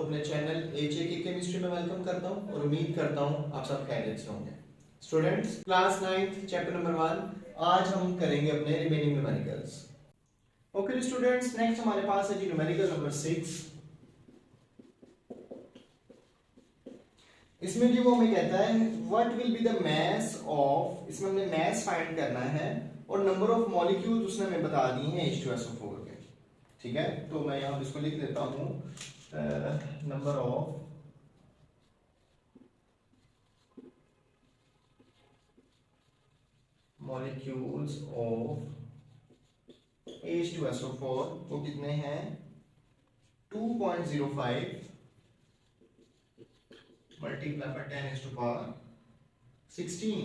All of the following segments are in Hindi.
अपने चैनल एचए केमिस्ट्री में वेलकम करता हूं और उम्मीद करता हूं आप सब खैरियत से होंगे। Students, class 9th chapter number 1 आज हम करेंगे अपने remaining numericals. Okay students, next हमारे पास है जी न्यूमेरिकल नंबर 6। इसमें जी वो हमें कहता है what will be the mass of, इसमें हमने मास फाइंड करना है और नंबर ऑफ मॉलिक्यूल्स उसने हमें बता दी हैं H2SO4 के। ठीक है, तो मैं यहां इसको लिख देता हूं number of molecules of H2SO4 वो कितने हैं 2.05 मल्टीप्लाई बाय 10⁻16।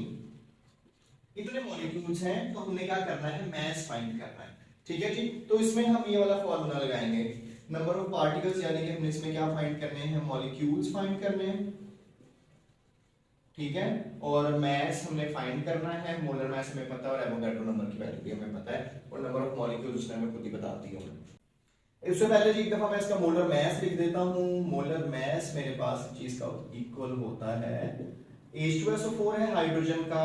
इतने मॉलिक्यूल्स हैं तो हमने क्या करना है, मास फाइंड करना है। ठीक है जी, तो इसमें हम ये वाला फॉर्मूला लगाएंगे, नंबर ऑफ पार्टिकल्स, यानी कि हमने इसमें क्या फाइंड करने हैं, मॉलिक्यूल्स फाइंड करने हैं। ठीक है, और मास हमने फाइंड करना है, मोलर मास हमें पता है और एवोगाड्रो नंबर की वैल्यू भी हमें पता है और नंबर ऑफ मॉलिक्यूल्स उसने हमें खुद ही बता दी है। इससे पहले जी एक दफा मैं इसका मोलर मास लिख देता हूं। मोलर मास मेरे पास चीज का इक्वल होता है H2SO4 है, हाइड्रोजन का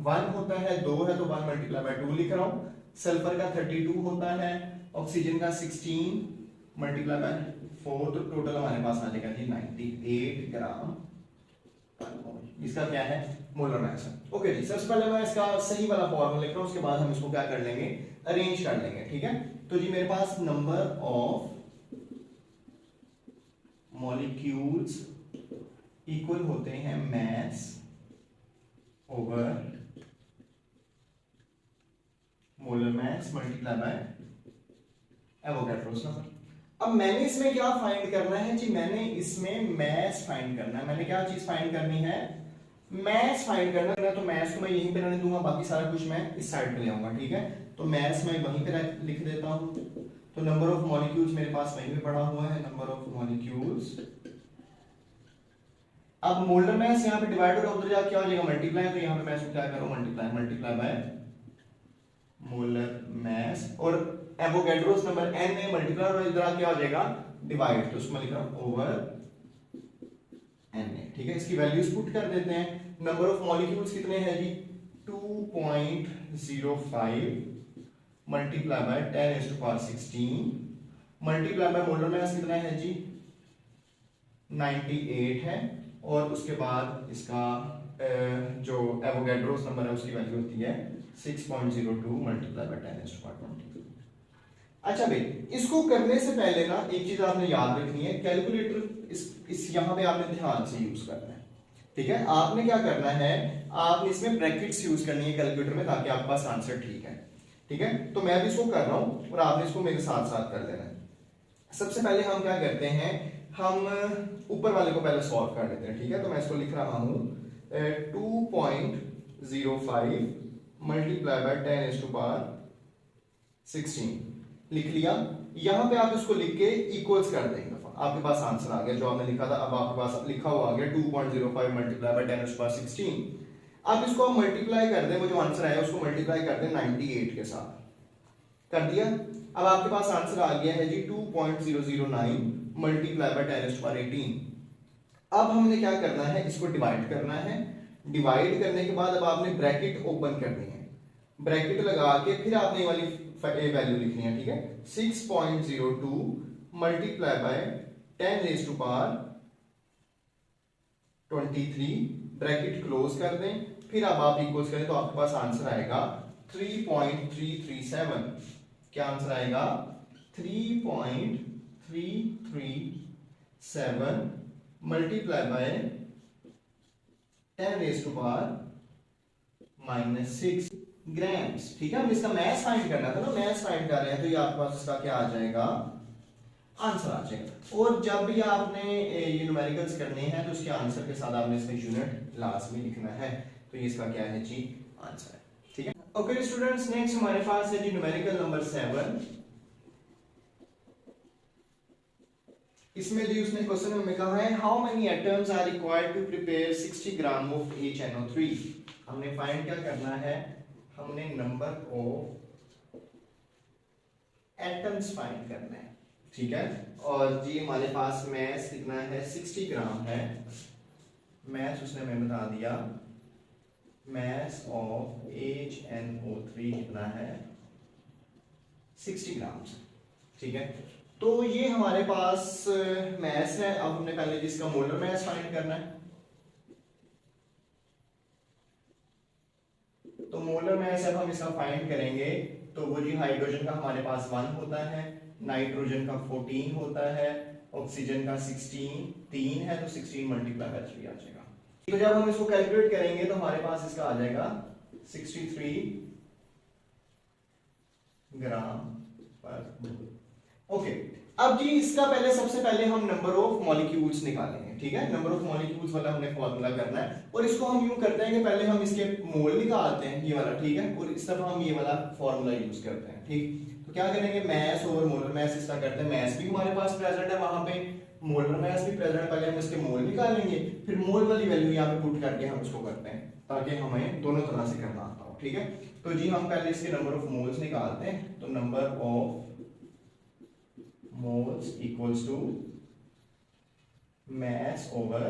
1 होता है, 2 है तो 1 मल्टीप्लाई बाय 2 लिख रहा हूं। सल्फर का 32 होता है, ऑक्सीजन का 16 मल्टीप्लाई बाय 4, तो टोटल हमारे पास आ जाएगा जी 98 ग्राम। इसका क्या है, मोलर मास है। ओके जी, सबसे पहले मैं इसका सही वाला फॉर्मूला लिख रहा हूं, उसके बाद हम इसको क्या कर लेंगे, अरेंज कर लेंगे। ठीक है, तो जी मेरे पास नंबर ऑफ मॉलिक्यूल्स इक्वल होते हैं मास over molar mass multiply by Avogadro's number. अब मैंने इसमें क्या फाइंड करना है जी, मैंने इसमें मास फाइंड करना है। मैंने क्या चीज फाइंड करनी है, मास फाइंड करना है। तो मास को मैं यहीं पे रहने दूंगा, बाकी सारा कुछ मैं इस साइड पे ले आऊंगा। ठीक है, तो मास मैं वहीं पे लिख देता हूं। तो नंबर ऑफ मॉलिक्यूल्स मेरे पास वहीं पे पड़ा हुआ है, नंबर ऑफ मॉलिक्यूल्स। अब मोलर मास यहाँ पे डिवाइड होगा, उधर जाके क्या हो जाएगा, मल्टीप्लाई। तो यहाँ पे मैं इसको क्या करूं, मल्टीप्लाई बाय मोलर मास, और एवोगाड्रोस नंबर n में मल्टीप्लाई, और इधर क्या हो जाएगा, डिवाइड। तो उसमें लिख रहा हूं ओवर n। ठीक है, इसकी वैल्यूज पुट कर देते हैं। नंबर ऑफ मॉलिक्यूल्स कितने हैं जी, 2.05 multiply by 10⁻16 multiply by molar mass कितना है जी 98 है, और उसके बाद इसका जो एवोगाड्रोस नंबर है उसकी वैल्यू होती है 6.02 मल्टीप्लाई बाय 10⁻20। अच्छा भाई, इसको करने से पहले ना एक चीज आपने याद रखनी है, कैलकुलेटर इस यहां पे आपने ध्यान से यूज करना है। ठीक है, आपने क्या करना है, आपने इसमें ब्रैकेट्स यूज करनी है कैलकुलेटर में, ताकि आपके पास आंसर ठीक है। ठीक है, तो मैं भी इसको कर रहा हूं और आपने इसको मेरे साथ साथ कर लेना है। सबसे पहले हम क्या करते हैं, हम ऊपर वाले को पहले सॉल्व कर लेते हैं। ठीक है, तो मैं इसको लिख रहा हूं 2.05 मल्टीप्लाई बाय 10⁻16 लिख लिया। यहां पे आप इसको लिख के इक्वल्स कर देंगे, आपके पास आंसर आ गया जो आपने लिखा था। अब आपके पास लिखा हुआ आ गया 2.05 मल्टीप्लाई बाय 10⁻16। अब इसको हम मल्टीप्लाई कर दें, वो जो आंसर आया उसको मल्टीप्लाई कर दें 98 के साथ, कर दिया। अब आपके पास आंसर आ गया है जी 2.009 मल्टीप्लाई बाय 10⁻18। अब हमने क्या करना है, इसको डिवाइड करना है। डिवाइड करने के बाद अब आपने ब्रैकेट ओपन करनी है, ब्रैकेट लगा के फिर आपने ये वाली वैल्यू लिखनी है। ठीक है, 6.02 मल्टीप्लाई बाय 10⁻23 ब्रैकेट क्लोज कर दें, फिर अब आप इक्वल्स करें तो आपके पास आंसर आएगा 3.337। क्या आंसर आएगा, 3.337 मल्टीप्लाई बाय 10⁻⁻6 ग्राम्स। ठीक है, हम इसका मास फाइंड करना था ना, मास फाइंड कर रहे हैं, तो ये आपके पास इसका क्या आ जाएगा, आंसर आ जाएगा। और जब भी आपने ये न्यूमेरिकल्स करने हैं तो उसके आंसर के साथ आपने इसका यूनिट लाजमी लिखना है। तो ये इसका क्या है जी, आंसर है। ठीक है, ओके स्टूडेंट्स, नेक्स्ट हमारे पास है जी न्यूमेरिकल नंबर 7। इसमें जी उसने क्वेश्चन में कहा है how many atoms are required to prepare 60 gram of HNO3। हमने फाइंड क्या करना है, हमने नंबर ऑफ एटम्स फाइंड करना है। ठीक है। और जी हमारे पास मैस कितना है, 60 ग्राम है। मैस उसने हमें बता दिया, मैस ऑफ HNO3 कितना है, 60 ग्राम। ठीक है, तो ये हमारे पास मैस है। अब हमने पहले जिसका मोलर मैस फाइंड करना है, तो मोलर मैस जब हम इसका फाइंड करेंगे तो वो जी हाइड्रोजन का हमारे पास 1 होता है, नाइट्रोजन का 14 होता है, ऑक्सीजन का 16, 3 है तो 16 मल्टीप्लाई बाय 3 आ जाएगा। तो जब हम इसको कैलकुलेट करेंगे तो हमारे पास इसका आ जाएगा 63 ग्राम पर मोल। ओके, अब जी इसका पहले सबसे पहले हम नंबर ऑफ मॉलिक्यूल्स निकालेंगे। ठीक है, नंबर ऑफ मॉलिक्यूल्स वाला हमने फॉर्मूला करना है और इसको हम यूं करते हैं कि पहले हम इसके मोल निकालते हैं, ये वाला। ठीक है, और इस तरफ हम ये वाला फॉर्मूला यूज करते हैं। ठीक, तो क्या करेंगे, मैस ओवर मोलर मैस इसका करते हैं। मैस भी हमारे पास प्रेजेंट है वहां पे, मोलर मैस भी प्रेजेंट है। पहले हम इसके मोल निकालेंगे, फिर मोल वाली वैल्यू यहाँ पे पुट करके हम इसको करते हैं, ताकि हमें दोनों तरह से करना आता हो। ठीक है, तो जी हम पहले इसके नंबर ऑफ मोल्स निकालते हैं। तो number of moles equals to mass over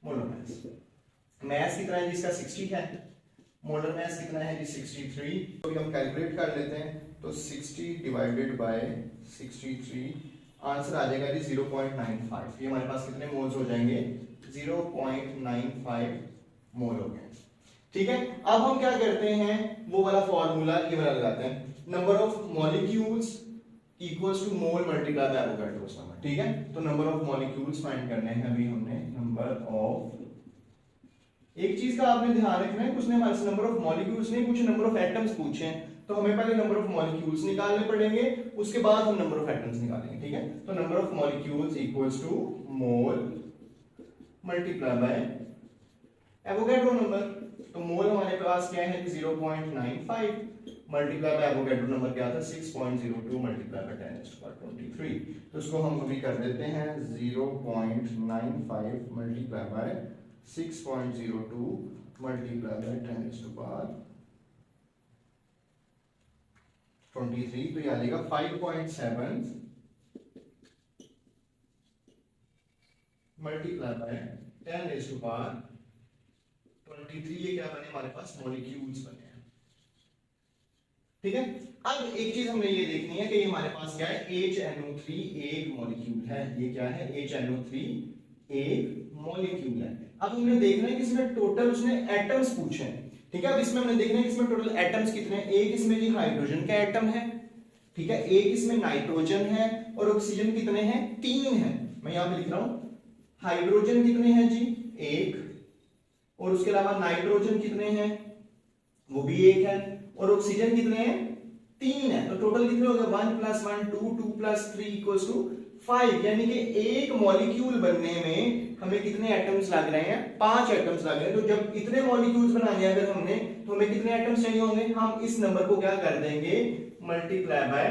molar mass। mass कितना है जिसका 60 है, मोलर mass कितना है जी 63। तो हम कैलकुलेट कर लेते हैं, तो 60 डिवाइडेड बाय 63 आंसर आ जाएगा जी 0.95। ये हमारे पास कितने मोल्स हो जाएंगे, 0.95 मोल हो गए। ठीक है, अब हम क्या करते हैं, वो वाला फॉर्मूला ये वाला लगाते हैं, number of molecules equals to mole multiply by Avogadro's number. ठीक है, तो नंबर ऑफ मॉलिक्यूल्स फाइंड करने हैं अभी हमने। नंबर ऑफ, एक चीज का आपने ध्यान रखना है, कुछ ने हमारे से नंबर ऑफ मॉलिक्यूल्स नहीं पूछे, नंबर ऑफ एटम्स पूछे हैं, तो हमें पहले नंबर ऑफ मॉलिक्यूल्स निकालने पड़ेंगे, उसके बाद हम नंबर ऑफ एटम्स निकालेंगे। ठीक है, तो number of molecules equals to mole multiply by Avogadro number. तो मोल हमारे पास क्या है, 0.95 मल्टीप्लाई बाय एवोगाड्रो नंबर क्या था, 6.02 मल्टीप्लाई बाय 10⁻23। तो इसको हम अभी कर देते हैं 0.95 मल्टीप्लाई बाय 6.02 मल्टीप्लाई बाय 10⁻23, तो ये आ जाएगा 5.7 मल्टीप्लाई बाय 10⁻23। ये क्या बने हमारे पास, मॉलिक्यूल्स बने हैं। ठीक है, अब एक चीज हमने ये देखनी है कि हमारे पास क्या है, HNO3 एक मॉलिक्यूल है। ये क्या है, HNO3 एक मॉलिक्यूल है। अब हमने देखना है कि इसमें टोटल उसने एटम्स पूछे हैं। ठीक है, अब इसमें हमने देखना है कि इसमें टोटल एटम्स कितने हैं। एक इसमें जी हाइड्रोजन का एटम है, ठीक है, एक इसमें नाइट्रोजन है, और ऑक्सीजन कितने हैं, 3 है। मैं यहां पे लिख रहा हूं, हाइड्रोजन कितने हैं जी, 1, और उसके अलावा नाइट्रोजन कितने हैं, वो भी 1 है, और ऑक्सीजन कितने हैं, 3 है। तो टोटल कितने हो गए, 1 + 1 2, 2 + 3 = 5। यानी कि एक मॉलिक्यूल बनने में हमें कितने एटम्स लग रहे हैं, 5 एटम्स लग रहे हैं। तो जब इतने मॉलिक्यूल्स बनाने हैं अगर हमने, तो हमें कितने एटम्स चाहिए होंगे, हम इस नंबर को क्या कर देंगे, मल्टीप्लाई बाय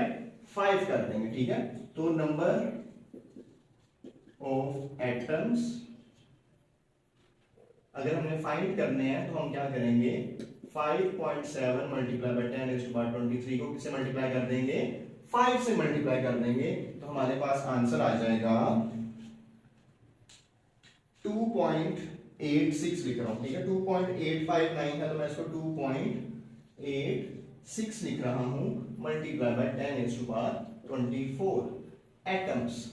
5 कर देंगे। ठीक है, तो नंबर ऑफ एटम्स अगर हमने फाइंड करने हैं तो हम क्या करेंगे, 5.7 मल्टीप्लाई बाय 10⁻23 को किससे मल्टीप्लाई कर देंगे, 5 से मल्टीप्लाई कर देंगे। तो हमारे पास आंसर आ जाएगा 2.86 लिख रहा हूं। ठीक है, 2.859 है तो मैं इसको 2.86 लिख रहा हूं, मल्टीप्लाई बाय 10⁻24 एटम्स।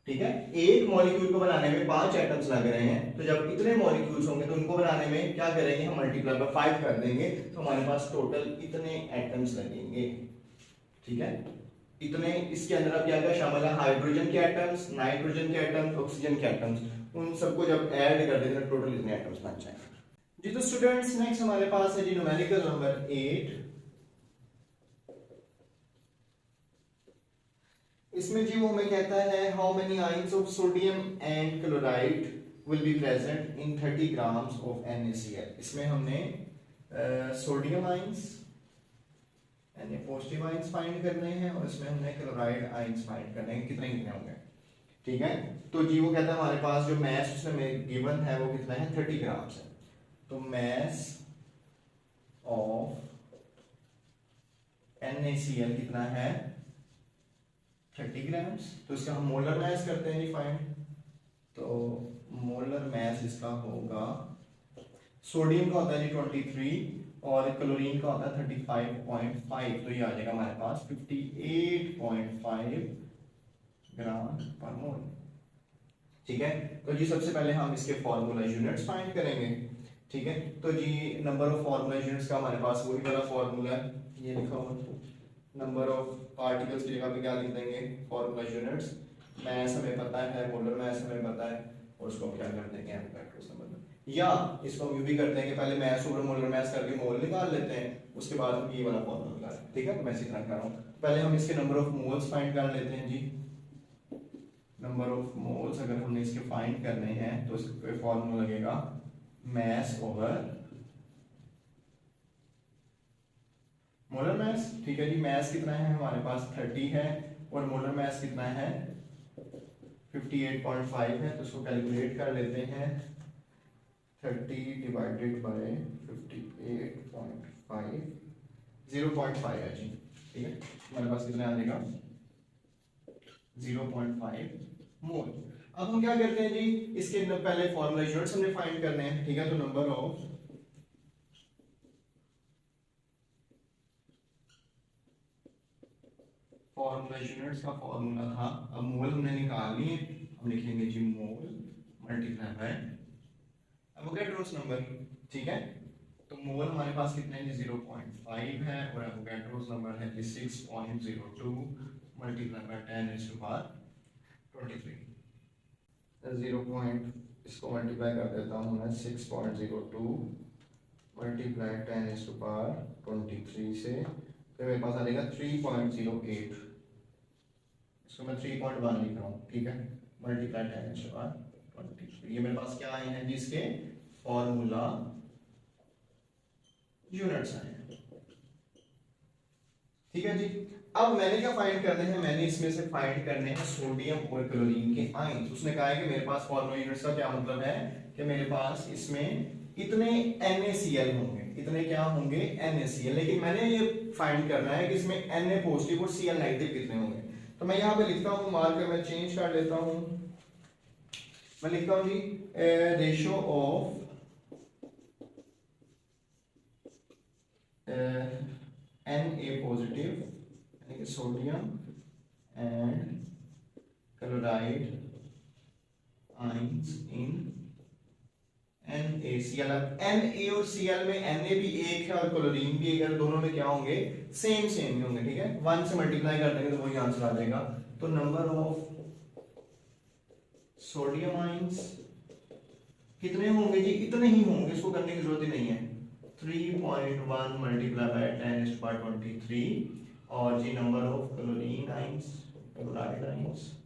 ठीक है, एक मॉलिक्यूल को बनाने में 5 एटम्स लग रहे हैं, तो जब इतने मॉलिक्यूल्स होंगे तो उनको बनाने में क्या करेंगे, हम मल्टीप्लाई बाय 5 कर देंगे, तो हमारे पास टोटल इतने एटम्स लगेंगे। ठीक है, इतने, इसके अंदर अब क्या क्या शामिल है, हाइड्रोजन के एटम्स, नाइट्रोजन के एटम्स, ऑक्सीजन के एटम्स, उन सबको जब ऐड कर देंगे तो टोटल इतने एटम्स बन जाएंगे जी। तो स्टूडेंट्स नेक्स्ट हमारे पास है जी न्यूमेरिकल नंबर 8। इसमें जी वो हमें कहता है, how many ions of sodium and chloride will be present in 30 grams of NaCl। इसमें हमने सोडियम आयंस यानी पॉजिटिव आयंस फाइंड करने हैं, और इसमें हमने क्लोराइड आयंस फाइंड करने हैं, कितने कितने होंगे। ठीक है, तो जी वो कहता है हमारे पास जो मैस उसमें गिवन है वो कितना है, 30 ग्राम्स है। तो मैस ऑफ NaCl कितना है 30 ग्राम्स। तो इसका हम मोलर मास करते हैं फाइंड। तो मोलर मास इसका होगा, सोडियम का होता है जी 23 और क्लोरीन का होता है 35.5, तो ये आ जाएगा हमारे पास 58.5 ग्राम पर मोल। ठीक है, तो जी सबसे पहले हम इसके फॉर्मूला यूनिट्स फाइंड करेंगे। ठीक है, तो जी नंबर ऑफ फॉर्मूला यूनिट्स का हमारे पास वही वाला फॉर्मूला है, ये लिखा हुआ नंबर ऑफ पार्टिकल्स की जगह पे क्या लिख देंगे फॉर्मूला यूनिट्स। मास हमें पता है, मोलर मास हमें पता है, और उसको क्या कर देंगे एवोगैड्रो नंबर में, या इसको हम यूं भी करते हैं कि पहले मास ओवर मोलर मास करके मोल निकाल लेते हैं, उसके बाद हम ये वाला फॉर्मूला निकालें। ठीक है, तो मैं इसी तरह कर रहा हूं। पहले हम इसके नंबर ऑफ मोल्स फाइंड कर लेते हैं जी। नंबर ऑफ मोल्स अगर हमने इसके फाइंड करने हैं तो इसका फॉर्मूला लगेगा मास ओवर मोलर मास। ठीक है जी, मास कितना है हमारे पास 30 है और मोलर मास कितना है 58.5 है, तो इसको कैलकुलेट कर लेते हैं। 30 डिवाइडेड बाय 58.5 0.5 है जी। ठीक है, हमारे पास कितना आ जाएगा 0.5 मोल। अब हम क्या करते हैं जी, इसके पहले फॉर्मूला यूनिट्स हमने फाइंड करने हैं। ठीक है, तो नंबर ऑफ फॉर्मूला यूनिट्स का फॉर्मूला था, अब मोल हमने निकाल लिए, हम लिखेंगे जी मोल मल्टीप्लाई बाय एवोगैड्रोस नंबर। ठीक है, तो मोल हमारे पास कितने हैं जी 0.5 है और एवोगैड्रोस नंबर है जी 6.02 मल्टीप्लाई बाय 10⁻23। इसको मल्टीप्लाई कर देता हूँ मैं 6.02 मल्टीप्लाई 10⁻23 से, फिर मेरे पास आ जाएगा 3.08, इसको मैं 3.1 लिख रहा हूँ। ठीक है, मल्टीप्लाई 10⁻23, ये मेरे पास क्या आए हैं जी इसके फॉर्मूला यूनिट्स आए हैं। ठीक है जी, अब मैंने क्या फाइंड करने हैं, मैंने इसमें से फाइंड करने हैं सोडियम और क्लोरीन के आयंस। उसने कहा है कि मेरे पास फॉर्मूला यूनिट्स का क्या मतलब है कि मेरे पास इसमें इतने NaCl होंगे, इतने क्या होंगे NaCl, लेकिन मैंने ये फाइंड करना है कि इसमें Na पॉजिटिव और Cl नेगेटिव कितने होंगे। तो मैं यहाँ पे लिखता हूँ, मार्कर मैं चेंज कर लेता हूँ, मैं लिखता हूँ जी रेशियो ऑफ Na पॉजिटिव यानी कि sodium and chloride ions in NaCl। अब Na और Cl में Na भी एक है और क्लोरीन भी एक है, दोनों में क्या होंगे सेम सेम ही होंगे। ठीक है, 1 से मल्टीप्लाई कर देंगे तो वही आंसर आ जाएगा। तो नंबर ऑफ सोडियम आयंस कितने होंगे जी, इतने ही होंगे, इसको करने की जरूरत ही नहीं है। 3.1 मल्टीप्लाई बाय 10⁻23 और जी number of chlorine ions, chloride ions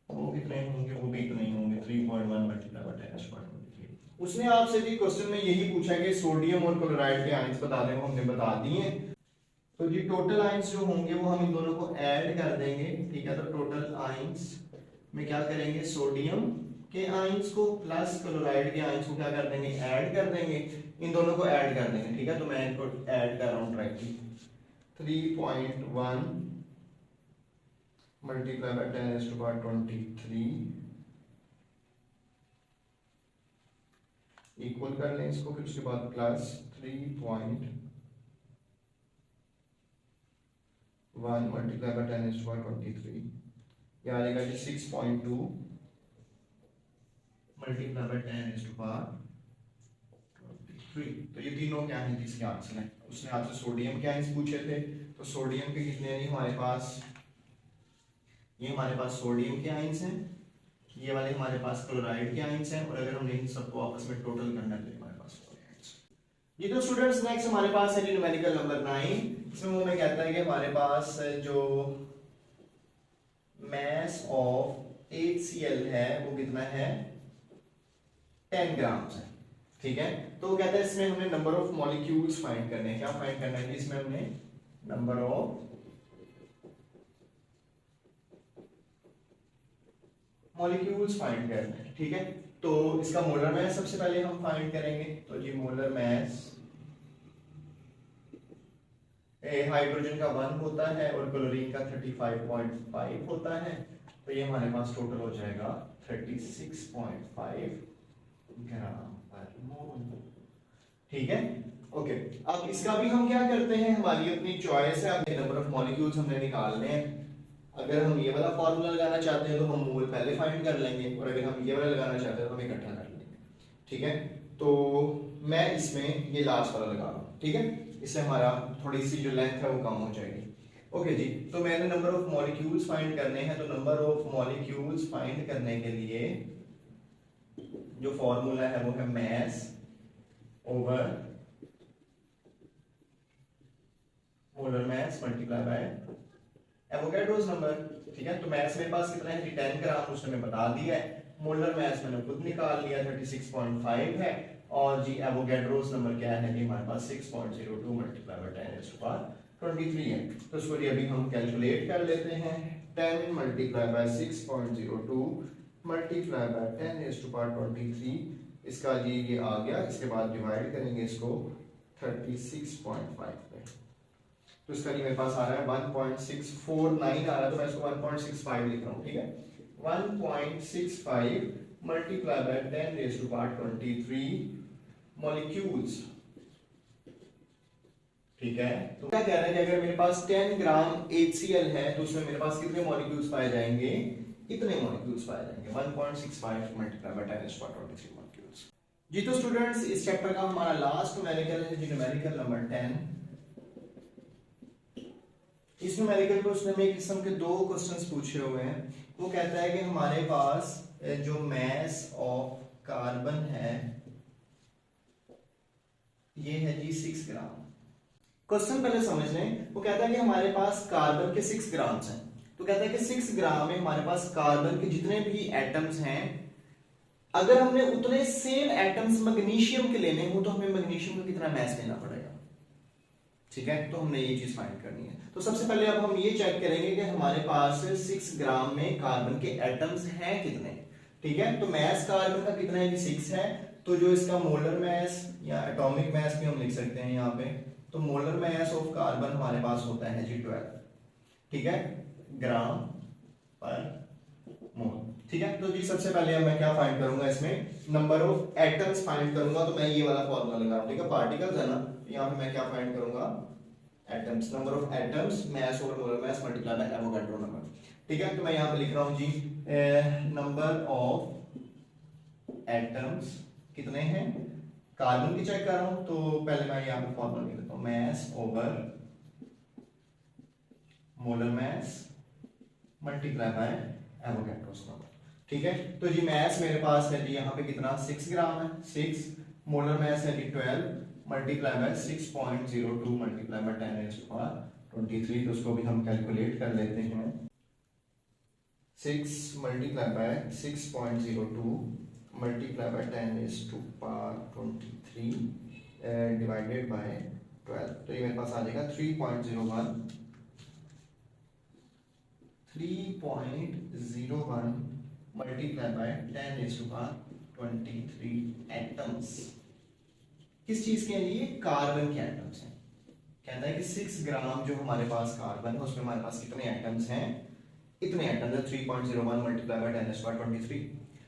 वो कितने होंगे, वो भी इतने ही होंगे 3.1 मल्टीप्लाई बाय 10⁻23। उसने आपसे जी क्वेश्चन में यही पूछा कि सोडियम और क्लोराइड के आयंस बता दें, वो हमने बता दिए। तो जी टोटल आयंस जो होंगे वो हम इन दोनों को ऐड कर देंगे। ठीक है, तो टोटल आयंस में क्या करेंगे, सोडियम के आयंस को प्लस क्लोराइड के आयंस को क्या कर देंगे, ऐड कर देंगे, इन दोनों को ऐड कर देंगे। ठीक है, तो मैं इनको ऐड कर रहा हूँ डायरेक्टली। 3.1 मल्टीप्लाई बाय 10⁻23 इक्वल कर लें इसको, फिर उसके बाद प्लस 3.1 मल्टीप्लाई बाय 10⁻23 ये आ जाएगा जी 6.2 मल्टीप्लाई बाय 10⁻23। तो ये तीनों क्या हैं जिसके आंसर हैं। उसने आपसे सोडियम के आयंस पूछे थे, तो सोडियम के कितने हैं हमारे पास, ये हमारे पास सोडियम के आयंस हैं, ये वाले हमारे पास क्लोराइड के आयंस हैं, और अगर हमने इन सबको आपस में टोटल करना है तो हमारे पास आयंस। ये तो स्टूडेंट्स नेक्स्ट हमारे पास है न्यूमेरिकल नंबर 9। इसमें वो मैं कहता है कि हमारे पास जो मास ऑफ HCl है वो कितना है 10 ग्राम्स है। ठीक है, तो वो कहता है इसमें हमने नंबर ऑफ मॉलिक्यूल्स फाइंड करने हैं। क्या फाइंड करना है, इसमें हमने नंबर ऑफ मॉलिक्यूल्स फाइंड करना है। ठीक है, तो इसका मोलर मास सबसे पहले हम फाइंड करेंगे। तो जी मोलर मास हाइड्रोजन का 1 होता है और क्लोरीन का 35.5 होता है, तो ये हमारे पास टोटल हो जाएगा 36.5 ग्राम पर मोल। ठीक है, ओके। अब इसका भी हम क्या करते हैं, हमारी अपनी चॉइस है, अब नंबर ऑफ मॉलिक्यूल्स हमने निकालने हैं। अगर हम ये वाला फॉर्मूला लगाना चाहते हैं तो हम मोल पहले फाइंड कर लेंगे, और अगर हम ये वाला लगाना चाहते हैं तो हम इकट्ठा कर लेंगे। ठीक है, तो मैं इसमें ये लास्ट वाला लगा रहा हूँ। ठीक है, इससे हमारा थोड़ी सी जो लेंथ है वो कम हो जाएगी। ओके जी, तो मैंने नंबर ऑफ मॉलिक्यूल्स फाइंड करने हैं, तो नंबर ऑफ मॉलिक्यूल्स फाइंड करने के लिए जो फॉर्मूला है वो है मास over molar mass multiply by Avogadro's number. ठीक है, तो मास मेरे पास कितना है, 10 ग्राम, उसने मैं बता दिया है। मोलर मास मैंने खुद निकाल लिया, 36.5 है। और जी एवोगैड्रोस नंबर क्या है कि हमारे पास 6.02 मल्टीप्लाई बाय 10⁻23 है। तो इसको अभी हम कैलकुलेट कर लेते हैं। 10 मल्टीप्लाई बाय 6.02 मल्टीप्लाई बाय 10⁻23, इसका जी ये आ गया। इसके बाद डिवाइड करेंगे इसको 36.5 पे, तो इसका जी मेरे पास आ रहा है 1.649 आ रहा है, तो मैं इसको 1.65 लिख रहा हूँ। ठीक है, 1.65 मल्टीप्लाई बाय 10⁻23 मॉलिक्यूल्स। ठीक है, तो क्या कह रहा है कि अगर मेरे पास 10 ग्राम HCl है तो उसमें मेरे पास कितने मॉलिक्यूल्स पाए जाएंगे, इतने मॉलिक्यूल्स पाए जाएंगे, 1.65 मल्टीप्लाई बाय 10⁻23 मॉलिक्यूल्स। जी तो स्टूडेंट्स, इस चैप्टर का हमारा लास्ट न्यूमेरिकल है जी, न्यूमेरिकल नंबर 10। इस न्यूमेरिकल को उसने में किस्म के 2 क्वेश्चंस पूछे हुए हैं। वो कहता है कि हमारे पास जो मास ऑफ कार्बन है ये है जी 6 ग्राम। क्वेश्चन पहले समझ लें। वो कहता है कि हमारे पास कार्बन के 6 ग्राम्स हैं, तो कहता है कि 6 ग्राम में हमारे पास कार्बन के जितने भी एटम्स हैं, अगर हमने उतने सेम एटम्स मैग्नीशियम के लेने हो तो हमें मैग्नीशियम का कितना मास लेना पड़ेगा। ठीक है, तो हमने ये चीज फाइंड करनी है। तो सबसे पहले अब हम ये चेक करेंगे कि हमारे पास 6 ग्राम में कार्बन के एटम्स हैं कितने। ठीक है, तो मास कार्बन का कितना है, 6 है। तो जो इसका मोलर मास या एटॉमिक मास भी हम लिख सकते हैं यहाँ पे, तो मोलर मास ऑफ कार्बन हमारे पास होता है जी 12। ठीक है, ग्राम पर मोल। ठीक है, तो जी सबसे पहले अब मैं क्या फाइंड करूंगा, इसमें नंबर ऑफ एटम्स फाइंड करूंगा। तो मैं ये वाला फॉर्मूला लगा रहा हूं। ठीक है, पार्टिकल्स है ना, यहाँ पे मैं क्या फाइंड करूंगा, atoms, number of atoms, mass over molar mass multiply bye Avogadro number. ठीक है, तो मैं यहाँ पे लिख रहा हूँ जी नंबर ऑफ एटम्स कितने हैं, कार्बन की चेक कर रहा हूँ, तो पहले मैं यहाँ पे फॉर्मूला लिख देता हूँ, मास over molar mass multiply by Avogadro's number. ठीक है, तो जी मास मेरे पास है जी यहाँ पे कितना, 6 ग्राम है, 6। मोलर मास है जी 12 मल्टीप्लाई बाय 6.02 मल्टीप्लाई बाय 10⁻23, तो उसको भी हम कैलकुलेट कर लेते हैं। 6 multiply by 6.02 multiply by 10⁻23 divided by 12, तो ये मेरे पास आ जाएगा 3.01 मल्टीप्लाई बाय 10⁻23 एटम्स। किस चीज के हैं ये, कार्बन के एटम्स हैं। कहता है कि 6 ग्राम जो हमारे पास कार्बन है उसमें हमारे पास कितने एटम्स हैं, इतने एटम्स है, 3.01 मल्टीप्लाई बाय 10⁻23।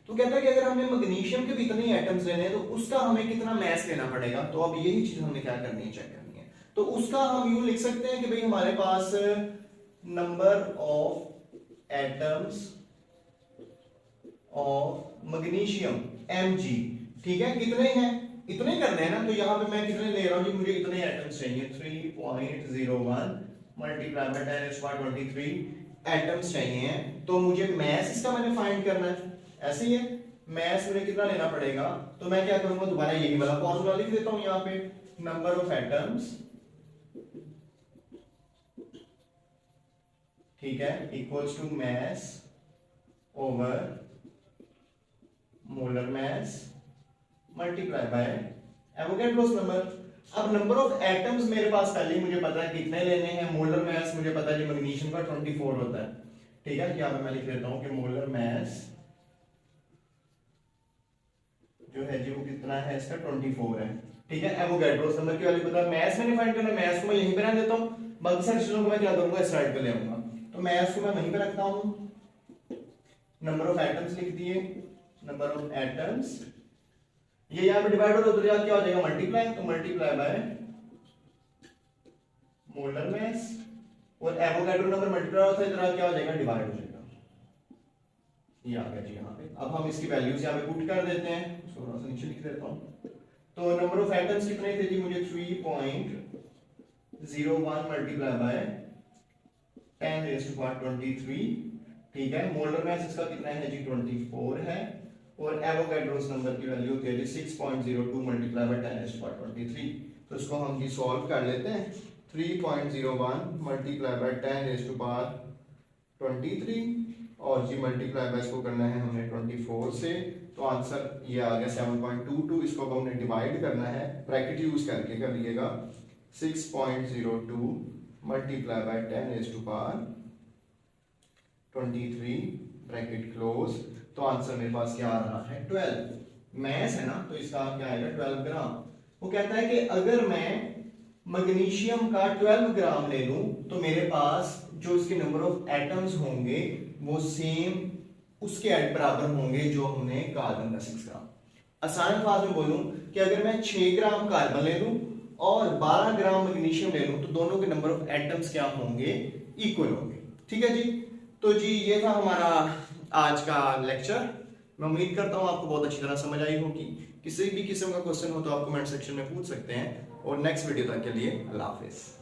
तो कहता है कि अगर हमें मैग्नीशियम के भी इतने एटम्स लेने हैं तो उसका हमें कितना मास लेना पड़ेगा। तो अब यही चीज हमने क्या करनी है, चेक करनी है। तो उसका हम यूं लिख सकते हैं कि भाई हमारे पास number of atoms of magnesium Mg। ठीक है, कितने हैं, इतने करने हैं ना, तो यहाँ पे मैं कितने ले रहा हूँ जी, मुझे इतने एटम्स चाहिए, 3.01 मल्टीप्लाई बाय 10⁻23 एटम्स चाहिए हैं। तो मुझे मास इसका मैंने फाइंड करना है, ऐसे ही है, मास मुझे कितना लेना पड़ेगा। तो मैं क्या करूंगा, दोबारा यही वाला फॉर्मूला लिख देता हूं यहाँ पे, नंबर ऑफ एटम्स, ठीक है, equals to mass over molar mass multiply by Avogadro's number. अब नंबर ऑफ एटम्स मेरे पास पहले ही मुझे पता है कितने लेने हैं, मोलर मास मुझे पता है कि मैग्नीशियम का 24 होता है। ठीक है, यहाँ पे मैं लिख देता हूं कि मोलर मास जो है जी वो कितना है, इसका 24 है। ठीक है, एवोगैड्रोस नंबर की वैल्यू पता है, मास मैंने फाइंड करना है, मास को मैं यहीं पे रख देता हूं, बाकी सारी चीजों को मैं क्या करूंगा, इस साइड पे ले आऊंगा। तो मैथ्स को मैं वहीं पे रखता हूं, नंबर ऑफ एटम्स लिख दिए, नंबर ऑफ एटम्स, ये यहां पे डिवाइड हो तो उधर क्या हो जाएगा मल्टीप्लाई, तो मल्टीप्लाई बाय मोलर मास, और एवोगाड्रो नंबर मल्टीप्लाई होता है इधर क्या हो जाएगा डिवाइड हो जाएगा, ये आ गया जी यहाँ पे। अब हम इसकी वैल्यूज यहाँ पे पुट कर देते हैं, इसको थोड़ा सा नीचे लिख देता हूँ। तो नंबर ऑफ एटम्स कितने थे जी, मुझे 3.01 मल्टीप्लाई बाय 10⁻23, ठीक है। मोलर मास इसका कितना है जी 24 है, और एवोगाड्रोस नंबर की वैल्यू होती है जी 6.02 मल्टीप्लाई बाय 10⁻23। तो इसको हम जी सॉल्व कर लेते हैं। 3.01 मल्टीप्लाई बाय 10⁻23 और जी मल्टीप्लाई बाय इसको करना है हमें 24 से, तो आंसर ये आ गया 7.22। इसको अब हमने डिवाइड करना है, ब्रैकेट यूज करके कर लीजिएगा, 6.02 मल्टीप्लाई बाय 10⁻23 ब्रैकेट क्लोज। तो आंसर मेरे पास क्या आ रहा है 12। मैस है ना, तो इसका क्या आएगा 12 ग्राम। वो कहता है कि अगर मैं मैग्नीशियम का 12 ग्राम ले लूं तो मेरे पास जो इसके नंबर ऑफ एटम्स होंगे वो सेम उसके बराबर होंगे जो हमने कार्बन का 6 ग्राम। आसान अल्फाज में बोलूं कि अगर मैं 6 ग्राम कार्बन ले लूं और 12 ग्राम मैग्नीशियम ले लूं तो दोनों के नंबर ऑफ एटम्स क्या होंगे, इक्वल होंगे। ठीक है जी। तो जी ये था हमारा आज का लेक्चर। मैं उम्मीद करता हूं आपको बहुत अच्छी तरह समझ आई होगी। किसी भी किस्म का क्वेश्चन हो तो आप कमेंट सेक्शन में पूछ सकते हैं, और नेक्स्ट वीडियो तक के लिए अल्लाह हाफिज।